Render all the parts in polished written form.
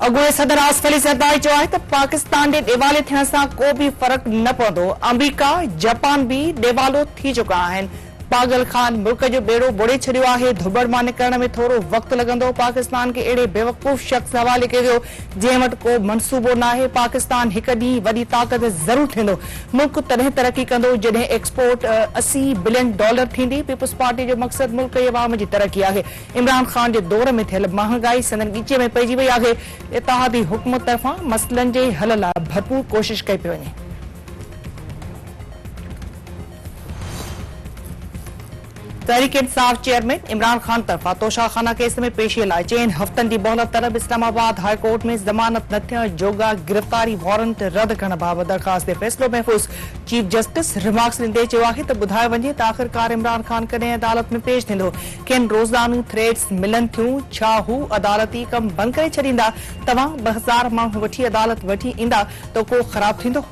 अॻूणे सदर आसिफ अली ज़रदारी चयो आहे त पाकिस्तान जे ॾेवाले थियण सां को बि फ़र्क़ु न पवंदो। अमरीका जापान बि ॾेवालो थी चुका आहिनि। पागल खान मुल्क जो बेड़ो बुड़े छॾियो आहे। धुबड़ मां निकरण में थोरो वक़्तु लॻंदो। पाकिस्तान खे अहिड़े बेवकूफ़ शख़्स हवाले कयो जंहिं वटि को मनसूबो न आहे। पाकिस्तान हिकु ॾींहुं वॾी ताक़त ज़रूर थींदो। मुल्क तॾहिं तरक़ी कंदो जॾहिं एक्सपोर्ट $80 बिलियन थींदी। पीपुल्स पार्टी जो मक़सदु मुल्क जे अवाम जी तरक़ी आहे। इमरान खान जे दौर में थियल महांगाई संदन ॻीचे में पइजी वई आहे। इत्तेहादी हुकूमत तरफ़ां मसइलनि जे हल लाइ भरपूर कोशिश कई पई वञे। तहरीक इंसाफ चेयरमैन इमरान खान तरफा तोशाखाना केस में पेशीअ लाइ 4 हफ़्तनि जी मोहलत तलब। इस्लामाबाद हाई कोर्ट में ज़मानत न थियण जोगा गिरफ़्तारी वारंट रद्द करण बाबति दरख़्वास्त ते फ़ैसिलो महफ़ूज़। चीफ जस्टिस रिमार्क्स ॾींदे चयो आहे त ॿुधायो वञे त आख़िरकार इमरान खान कॾहिं अदालत में पेश थींदो। खेनि रोज़ानू थ्रेड्स मिलनि थियूं। छा हू अदालती कम बंदि करे छॾींदा? तव्हां 2000 माण्हू वठी अदालत वठी ईंदा त को ख़राब थींदो?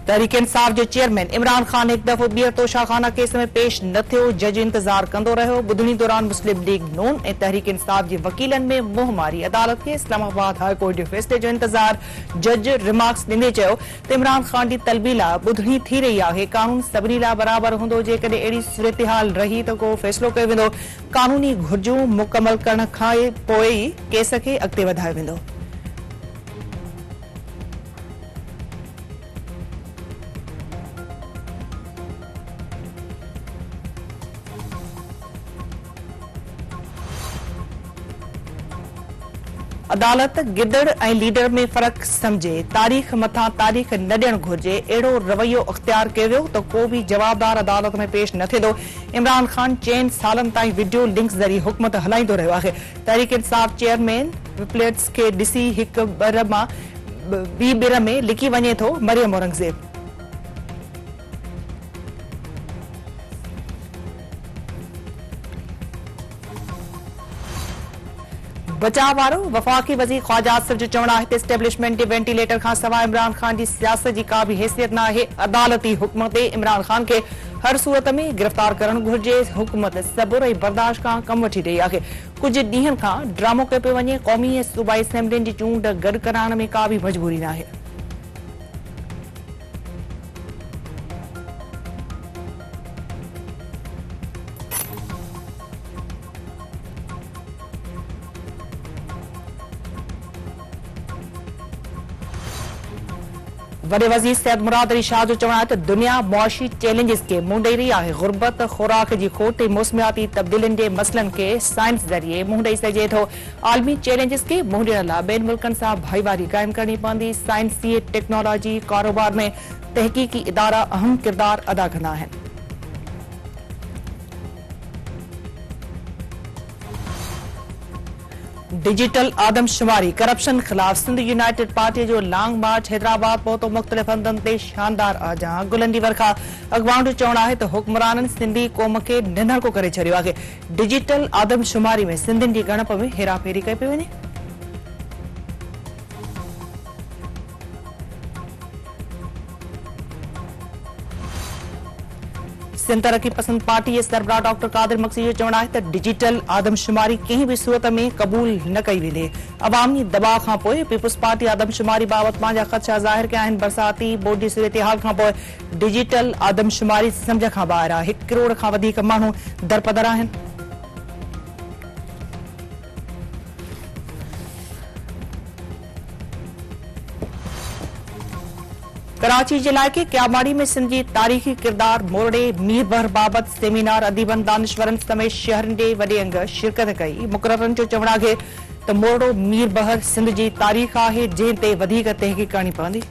तहरीक इंसाफ जो चेयरमैन इमरान खान एक दफ़ो ॿीहर तोशाखाना केस में पेश न थियो। जज इंतजार कंदो रहियो। ॿुधणी दौरान मुस्लिम लीग नून ऐं तहरीक इंसाफ जे वकीलनि में मुंहुं मारी। अदालत खे इस्लामाबाद हाई कोर्ट जे फ़ैसिले जो इंतजार। जज रिमार्क्स ॾींदे चयो त इमरान खान जी तलबी लाइ ॿुधणी थी रही आहे। कानून सभिनी लाइ बराबर हूंदो। जेकॾहिं अहिड़ी सूरतहाल रही त को फ़ैसिलो कयो वेंदो। कानूनी घुर्जूं मुकमल करण खां पोइ ई केस खे अॻिते वधायो वेंदो। अदालत गिदड़ ऐं लीडर में फ़र्क़ समझे। तारीख़ मथां तारीख़ न ॾियणु घुर्जे। अहिड़ो रवैयो अख़्तियार कयो वियो त को बि जवाबदार अदालत में पेश न थींदो। इमरान खान 4 सालनि ताईं वीडियो लिंक्स ज़रिए हुकूमत हलाईंदो रहियो आहे। तहरीक इंसाफ चेयरमैन विपलेट्स खे ॾिसी हिकु ॿी ॿिर में लिकी वञे थो। मरियम औरंगज़ेब बचाव वारो वफ़ाक़ी वज़ीर ख्वाजा आसिफ जो चवणु आहे त एस्टेब्लिशमेंट जे वेंटिलेटर खां सवाइ इमरान खान जी सियासत जी का बि हैसियत न आहे। अदालती हुकम ते इमरान खान खे हर सूरत में गिरफ़्तार करणु घुर्जे। हुकूमत सबुर ऐं बर्दाश्त खां कमु वठी रही आहे। कुझु ॾींहनि खां ड्रामो कयो पियो वञे। क़ौमी ऐं सूबाई असेंबलियुनि जी चूंड गॾु कराइण में का बि मजबूरी न आहे। वॾे वज़ीर सैयद मुराद अली शाह जो चवणु आहे त दुनिया मुआशी चैलेंजिस खे मुंहुं ॾेई रही आहे। गुर्बत, खुराक जी खोट ऐं मौसमियाती तब्दीलियुनि जे मसइलनि खे साइंस ज़रिए मुंहुं ॾेई सघिजे थो। आलमी चैलेंजिस खे मुंहुं ॾियण लाइ ॿियनि मुल्कनि सां भाईवारी क़ाइमु करणी पवंदी। साइंसी टेक्नोलॉजी कारोबार में तहक़ीक़ी इदारा अहम किरदार अदा कंदा आहिनि। डिजिटल आदमशुमारी करप्शन ख़िलाफ़ सिंध यूनाइटेड पार्टी जो लॉन्ग मार्च हैदराबाद पहुतो। मुख़्तलिफ़ हंधनि ते शानदार आजां गुलनि जी वर्खा। अॻवान जो चवणु आहे त हुक्मराननि सिंधी क़ौम खे निंढड़को करे छॾियो आहे। डिजिटल आदमशुमारी में सिंधियुनि जी ॻणप में हेराफेरी कई पई वञे। सिंध तरक़ी पसंद पार्टी जे सरबराह डॉक्टर कादिर मक्सी जो चवणु आहे त डिजिटल आदमशुमारी कंहिं बि सूरत में क़बूल न कई वेंदी। अवामी दबाव खां पोइ पीपुल्स पार्टी आदमशुमारी बाबति पंहिंजा ख़दशा ज़ाहिर कया आहिनि। बरसाती बोर्ड जी सूरतहाल खां पोइ डिजिटल आदमशुमारी सम्झ खां ॿाहिरि आहे। 1 करोड़ खां वधीक माण्हू दरपदर आहिनि। कराची जे इलाइक़े क्यामाड़ी में सिंध जी तारीख़ी किरदार मोरडे मीर बहर बाबति सेमिनार अदीबनि दानिशवरनि समेत शहरनि जे वॾे अंग शिरकत कई। मुक़ररनि जो चवणु आहे त मोरडो मीर बहर सिंध जी तारीख़ आहे जंहिं ते वधीक तहक़ीक़ करणी पवंदी।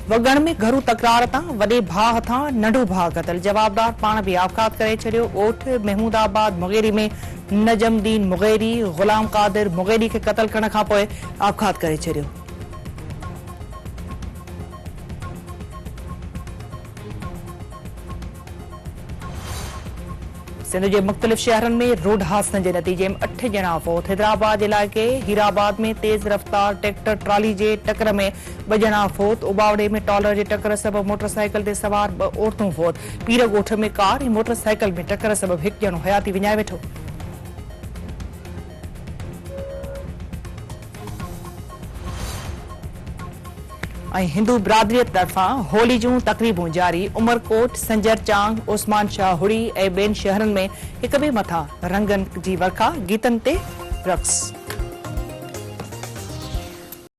वॻण में घरू तकरार तां वॾे भाउ हथां नंढो भाउ क़तल। जवाबदार पाण बि आबखात करे छॾियो। ओठ महमूदाबाद मुगेरी में नजमदीन मुगेरी गुलाम कादिर मुगेरी खे क़तल करण खां पोइ आबखात करे छॾियो। सिंध जे मुख़्तलिफ़ शहरनि में रोड हादसनि जे नतीजे में 8 ॼणा फौत। हैदराबाद इलाइक़े हीराबाद में तेज़ रफ़्तार ट्रैक्टर ट्राली जे टकर में 2 ॼणा फौत। उबावड़े में टॉलर जे टकर सबबि मोटरसाइकिल ते सवार 2 औरतूं फौत। पीर ॻोठ में कार ऐं मोटरसाइकिल में टकर सबबि 1 ॼणो हयाती विञाए वेठो। हिंदू बिरादरी तरफां होली जूं तक़रीबूं जारी। उमरकोट, संजर चांग, उस्मान शाह हुड़ी ऐं ॿियनि शहरनि में हिक ॿिए मथां रंगनि जी वर्खा, गीतनि ते रक़्स।